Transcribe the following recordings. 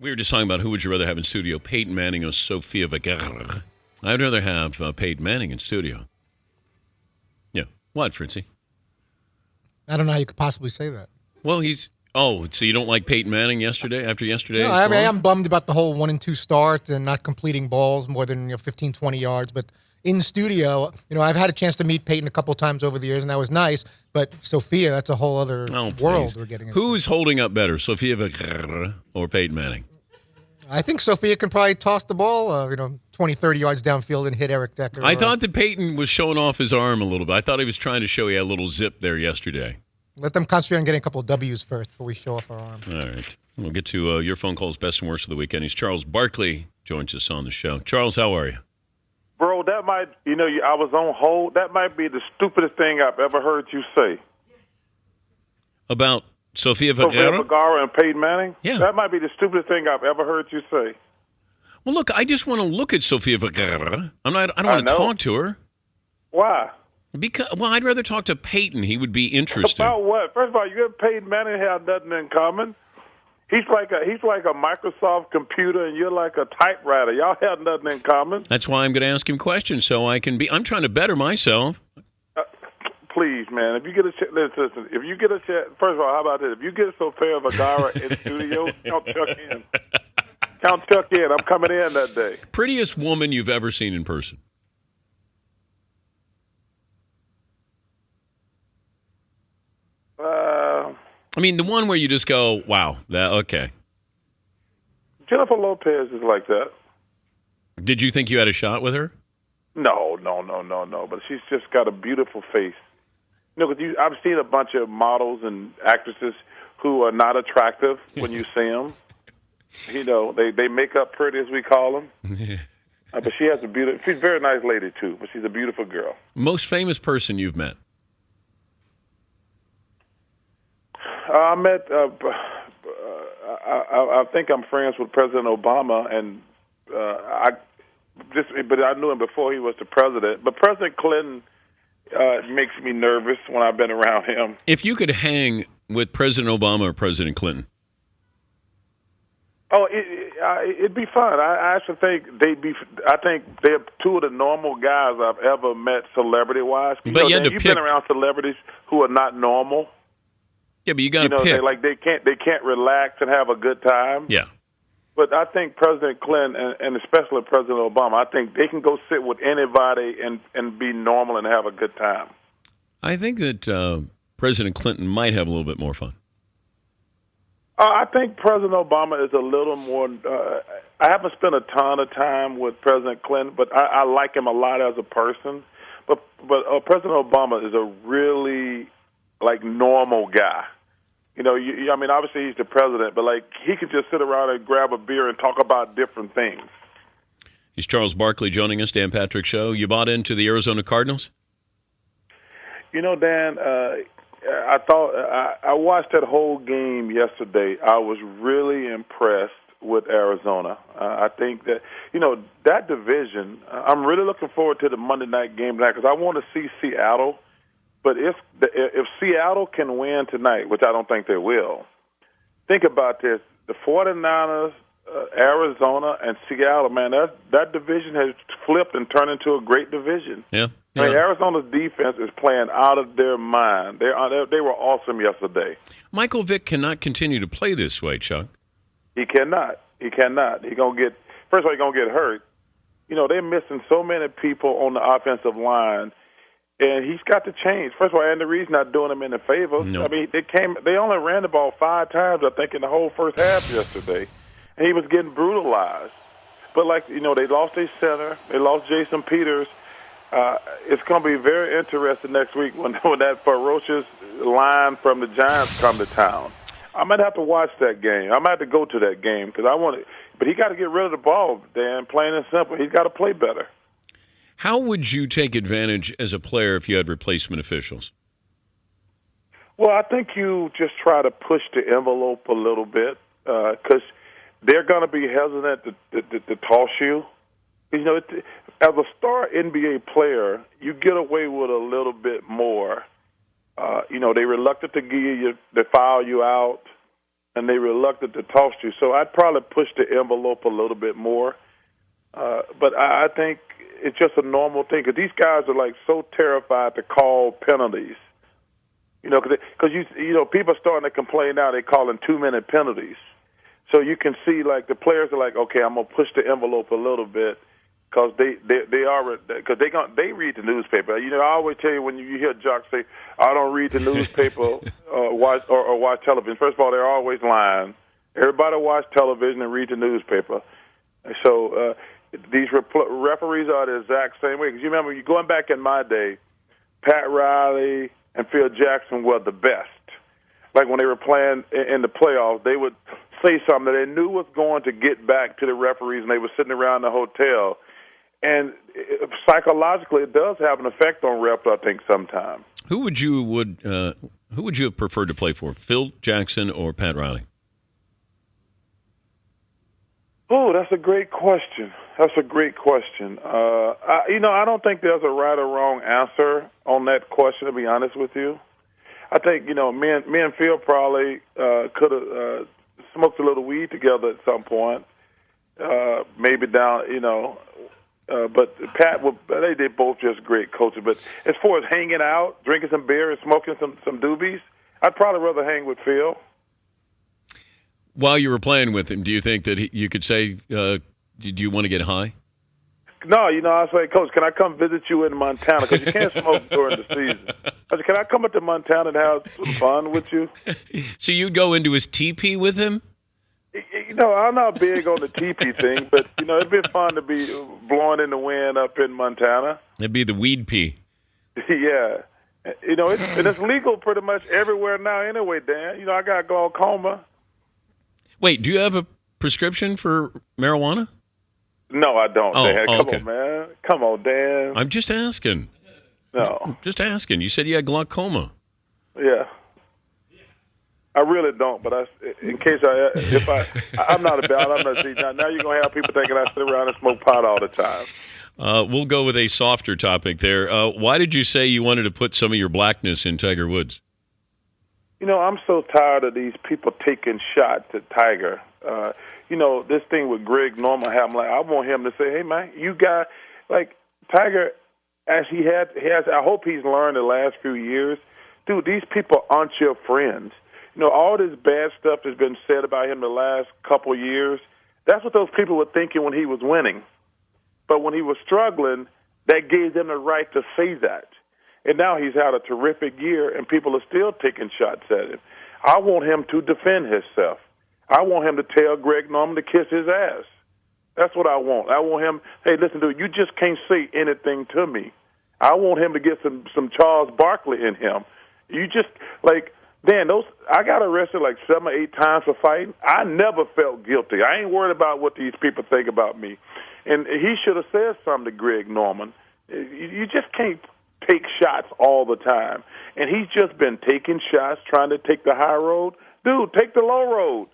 We were just talking about who would you rather have in studio, Peyton Manning or Sofia Vergara. I'd rather have Peyton Manning in studio. Yeah. What, Fritzy? I don't know how you could possibly say that. Well, he's... Oh, so you don't like Peyton Manning after yesterday? No, I mean, I'm bummed about the whole 1-2 start and not completing balls more than 15, 20 yards. But in studio, I've had a chance to meet Peyton a couple times over the years, and that was nice. But Sofia, that's a whole other world we're getting into. Who's holding up better, Sofia Vergara or Peyton Manning? I think Sofia can probably toss the ball, 20, 30 yards downfield and hit Eric Decker. I thought that Peyton was showing off his arm a little bit. I thought he was trying to show he had a little zip there yesterday. Let them concentrate on getting a couple of W's first before we show off our arm. All right. We'll get to your phone calls, best and worst of the weekend. He's Charles Barkley, joins us on the show. Charles, how are you? Bro, that might, I was on hold. That might be the stupidest thing I've ever heard you say. About Sofia Vergara? Sofia Vergara and Peyton Manning? Yeah. That might be the stupidest thing I've ever heard you say. Well, look, I just want to look at Sofia Vergara. I don't want to talk to her. Why? I'd rather talk to Peyton. He would be interesting. About what? First of all, you and Peyton Manning have nothing in common. He's like a Microsoft computer, and you're like a typewriter. Y'all have nothing in common. That's why I'm going to ask him questions so I can be. I'm trying to better myself. Please, man, if you get a chance, listen. If you get a chance, first of all, how about this? If you get Sofia Vergara in studio, count Chuck in. Count Chuck in. I'm coming in that day. Prettiest woman you've ever seen in person. I mean, the one where you just go, wow, okay. Jennifer Lopez is like that. Did you think you had a shot with her? No. But she's just got a beautiful face. I've seen a bunch of models and actresses who are not attractive when you see them. They make up pretty, as we call them. But she has she's a very nice lady, too, but she's a beautiful girl. Most famous person you've met? I met, I think I'm friends with President Obama, and but I knew him before he was the president. But President Clinton makes me nervous when I've been around him. If you could hang with President Obama or President Clinton? Oh, it'd be fun. I actually think I think they're two of the normal guys I've ever met, celebrity-wise. But you've been around celebrities who are not normal. Yeah, but you got to pick. They can't relax and have a good time. Yeah. But I think President Clinton and especially President Obama, I think they can go sit with anybody and be normal and have a good time. I think that President Clinton might have a little bit more fun. I think President Obama is a little more. I haven't spent a ton of time with President Clinton, but I like him a lot as a person. But President Obama is a really normal guy. I mean, obviously he's the president, but he could just sit around and grab a beer and talk about different things. He's Charles Barkley joining us, Dan Patrick Show. You bought into the Arizona Cardinals? Dan, I thought I watched that whole game yesterday. I was really impressed with Arizona. I think that, that division, I'm really looking forward to the Monday night game tonight because I want to see Seattle. But if Seattle can win tonight, which I don't think they will, think about this. The 49ers, Arizona, and Seattle, man, that division has flipped and turned into a great division. Yeah. I mean, Arizona's defense is playing out of their mind. They were awesome yesterday. Michael Vick cannot continue to play this way, Chuck. He cannot. He's going to get – first of all, he's going to get hurt. They're missing so many people on the offensive line. And he's got to change. First of all, and the reason not doing him any favors. No. I mean, they only ran the ball 5 times, I think, in the whole first half yesterday. And he was getting brutalized. But, they lost their center. They lost Jason Peters. It's going to be very interesting next week when that ferocious line from the Giants come to town. I might have to watch that game. I might have to go to that game because I want to. But he got to get rid of the ball, Dan, plain and simple. He's got to play better. How would you take advantage as a player if you had replacement officials? Well, I think you just try to push the envelope a little bit because they're going to be hesitant to toss you. As a star NBA player, you get away with a little bit more. They're reluctant to foul you out. and they're reluctant to toss you. So I'd probably push the envelope a little bit more. But I think it's just a normal thing because these guys are like so terrified to call penalties. Because people are starting to complain now. They're calling 2-minute penalties. So you can see like the players are like, okay, I'm gonna push the envelope a little bit because they read the newspaper. I always tell you when you hear jocks say, I don't read the newspaper or watch television. First of all, they're always lying. Everybody watch television and read the newspaper. So these referees are the exact same way. Because you remember, going back in my day, Pat Riley and Phil Jackson were the best. Like when they were playing in the playoffs, they would say something that they knew was going to get back to the referees, and they were sitting around the hotel. And psychologically, it does have an effect on refs, I think, sometimes. Who would you have preferred to play for, Phil Jackson or Pat Riley? Oh, that's a great question. I don't think there's a right or wrong answer on that question, to be honest with you. I think, me and Phil probably could have smoked a little weed together at some point, maybe down, but Pat, they both just great coaches. But as far as hanging out, drinking some beer and smoking some doobies, I'd probably rather hang with Phil. While you were playing with him, do you think that you could say, do you want to get high? No, I was like, Coach, can I come visit you in Montana? Because you can't smoke during the season. I said, can I come up to Montana and have some fun with you? So you'd go into his teepee with him? I'm not big on the teepee thing, but, it'd be fun to be blowing in the wind up in Montana. It'd be the weed pea. Yeah. It's legal pretty much everywhere now anyway, Dan. I got glaucoma. Wait, do you have a prescription for marijuana? No, I don't, Dan. Come okay. on, man. Come on, Dan. I'm just asking. No. Just asking. You said you had glaucoma. Yeah. I really don't, but I'm not about. I'm not. Now you're gonna have people thinking I sit around and smoke pot all the time. We'll go with a softer topic there. Why did you say you wanted to put some of your blackness in Tiger Woods? I'm so tired of these people taking shots at Tiger. This thing with Greg Norman happened. Like, I want him to say, hey, man, you got, like, Tiger, as he has, I hope he's learned the last few years, dude, these people aren't your friends. All this bad stuff that's been said about him the last couple years, that's what those people were thinking when he was winning. But when he was struggling, that gave them the right to say that. And now he's had a terrific year, and people are still taking shots at him. I want him to defend himself. I want him to tell Greg Norman to kiss his ass. That's what I want. I want him, hey, listen, dude, you just can't say anything to me. I want him to get some Charles Barkley in him. You just, like, Dan, I got arrested like 7 or 8 times for fighting. I never felt guilty. I ain't worried about what these people think about me. And he should have said something to Greg Norman. You just can't take shots all the time. And he's just been taking shots, trying to take the high road. Dude, take the low road.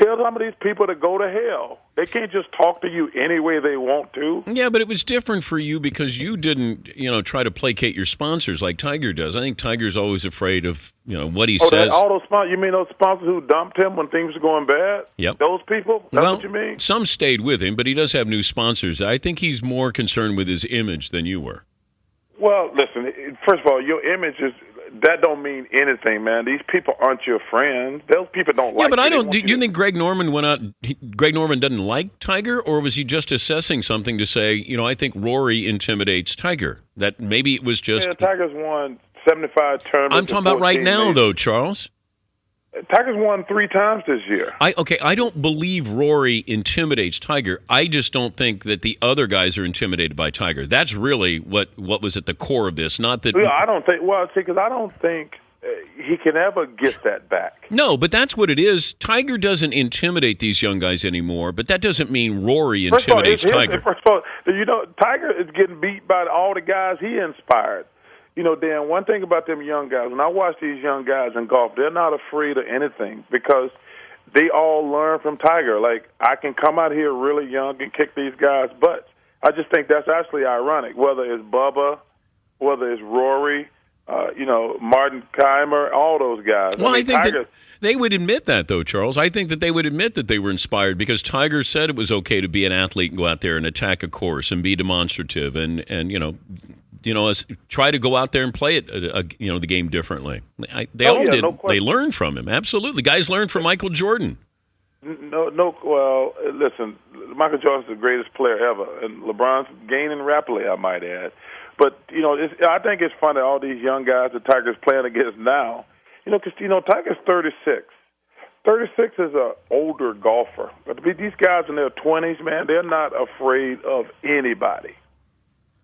Tell some of these people to go to hell. They can't just talk to you any way they want to. Yeah, but it was different for you because you didn't, try to placate your sponsors like Tiger does. I think Tiger's always afraid of, what he says. All those sponsors, you mean those sponsors who dumped him when things were going bad? Yep. Those people? That's what you mean? Some stayed with him, but he does have new sponsors. I think he's more concerned with his image than you were. Well, listen, first of all, your image that don't mean anything, man. These people aren't your friends. Those people don't like you. Yeah, but I don't. Do you think Greg Norman went out? Greg Norman doesn't like Tiger, or was he just assessing something to say, I think Rory intimidates Tiger? That maybe it was just. Yeah, Tiger's won 75 tournaments. I'm talking about right now, though, Charles. Tiger's won 3 times this year. I don't believe Rory intimidates Tiger. I just don't think that the other guys are intimidated by Tiger. That's really what was at the core of this. Not that. Well, I don't think. Well, see, because I don't think he can ever get that back. No, but that's what it is. Tiger doesn't intimidate these young guys anymore, but that doesn't mean Rory intimidates Tiger. First of all, Tiger is getting beat by all the guys he inspired. Dan, one thing about them young guys, when I watch these young guys in golf, they're not afraid of anything because they all learn from Tiger. Like, I can come out here really young and kick these guys' butts. I just think that's actually ironic, whether it's Bubba, whether it's Rory, Martin Keimer, all those guys. Well, I think Tiger, that they would admit that, though, Charles. I think that they would admit that they were inspired because Tiger said it was okay to be an athlete and go out there and attack a course and be demonstrative and try to go out there and play it, the game differently. They all did. No they learned from him. Absolutely, guys learned from Michael Jordan. No. Well, listen, Michael Jordan's the greatest player ever, and LeBron's gaining rapidly, I might add. But I think it's funny all these young guys that Tiger's playing against now. Because Tiger's 36. 36 is an older golfer, but these guys in their 20s, man, they're not afraid of anybody.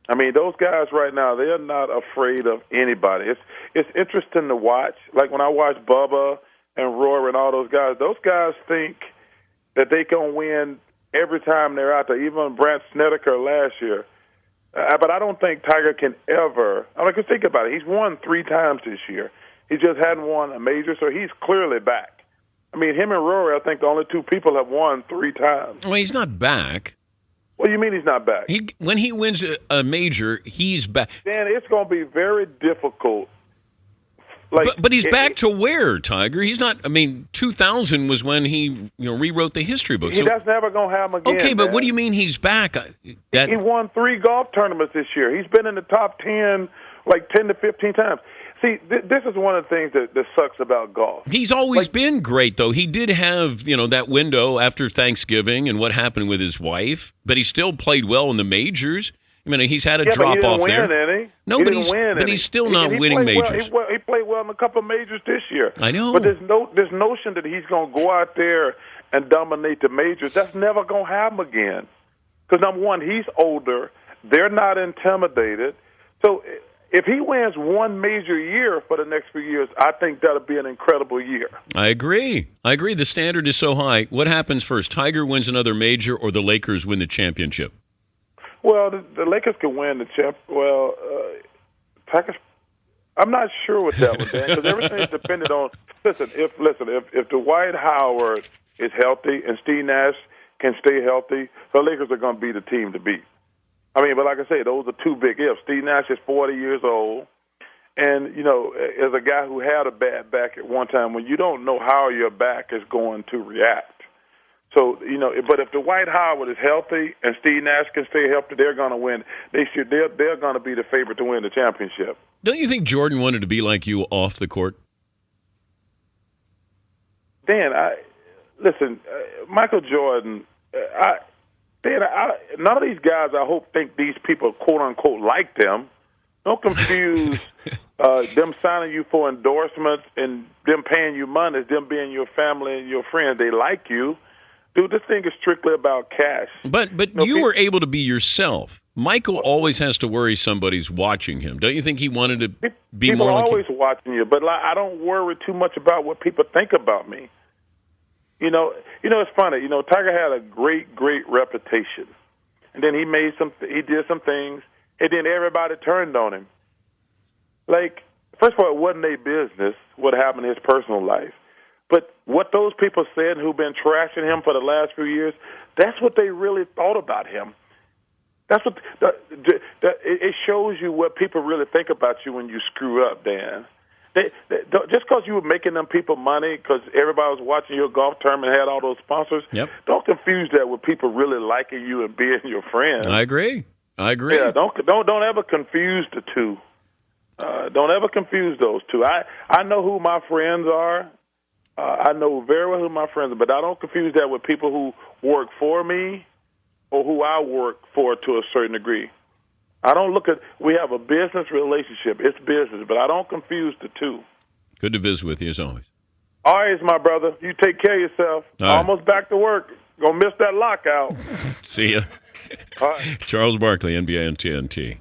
I mean, those guys right now, they're not afraid of anybody. It's interesting to watch. Like when I watch Bubba and Roy and all those guys think that they can win every time they're out there. Even Brandt Snedeker last year. But I don't think Tiger can ever. Because think about it. He's won 3 times this year. He just hadn't won a major, so he's clearly back. I mean, him and Rory, I think the only 2 people have won 3 times. Well, he's not back. What do you mean he's not back? When he wins a major, he's back. Dan, it's going to be very difficult. But he's back to where, Tiger? He's not. I mean, 2000 was when he rewrote the history book. So, that's never going to happen again. Okay, but man. What do you mean he's back? He won 3 golf tournaments this year. He's been in the top 10 like 10 to 15 times. See, this is one of the things that sucks about golf. He's always been great, though. He did have, that window after Thanksgiving and what happened with his wife, but he still played well in the majors. I mean, he's had a drop off there. No, but he's still not winning majors. He played well in a couple of majors this year. I know. But this notion that he's going to go out there and dominate the majors, that's never going to happen again. Because, number one, he's older. They're not intimidated. So if he wins 1 major year for the next few years, I think that'll be an incredible year. I agree. The standard is so high. What happens first? Tiger wins another major or the Lakers win the championship? Well, the Lakers can win the champ. Well, Tiger's. I'm not sure with that one, Dan, because everything is dependent on. Listen, if Dwight Howard is healthy and Steve Nash can stay healthy, the Lakers are going to be the team to beat. I mean, but like I say, those are 2 big ifs. Steve Nash is 40 years old, and as a guy who had a bad back at one time, when you don't know how your back is going to react. So, but if Dwight Howard is healthy and Steve Nash can stay healthy, they're going to win. They're going to be the favorite to win the championship. Don't you think Jordan wanted to be like you off the court? Dan, listen, Michael Jordan, none of these guys, I hope, think these people, quote-unquote, like them. Don't confuse them signing you for endorsements and them paying you money as them being your family and your friends. They like you. Dude, this thing is strictly about cash. But you were able to be yourself. Michael always has to worry somebody's watching him. Don't you think he wanted to be people more like always watching you, but I don't worry too much about what people think about me. It's funny. Tiger had a great reputation, and then he did some things, and then everybody turned on him. Like, first of all, it wasn't their business what happened in his personal life. But what those people said who've been trashing him for the last few years, that's what they really thought about him. That's what it shows you what people really think about you when you screw up, Dan. Just because you were making them people money because everybody was watching your golf tournament and had all those sponsors, don't confuse that with people really liking you and being your friend. I agree. Yeah, don't ever confuse the two. Don't ever confuse those two. I know who my friends are. I know very well who my friends are, but I don't confuse that with people who work for me or who I work for to a certain degree. I don't we have a business relationship. It's business, but I don't confuse the two. Good to visit with you as always. All right, my brother. You take care of yourself. Almost back to work. Gonna miss that lockout. See ya. All right. Charles Barkley, NBA on TNT.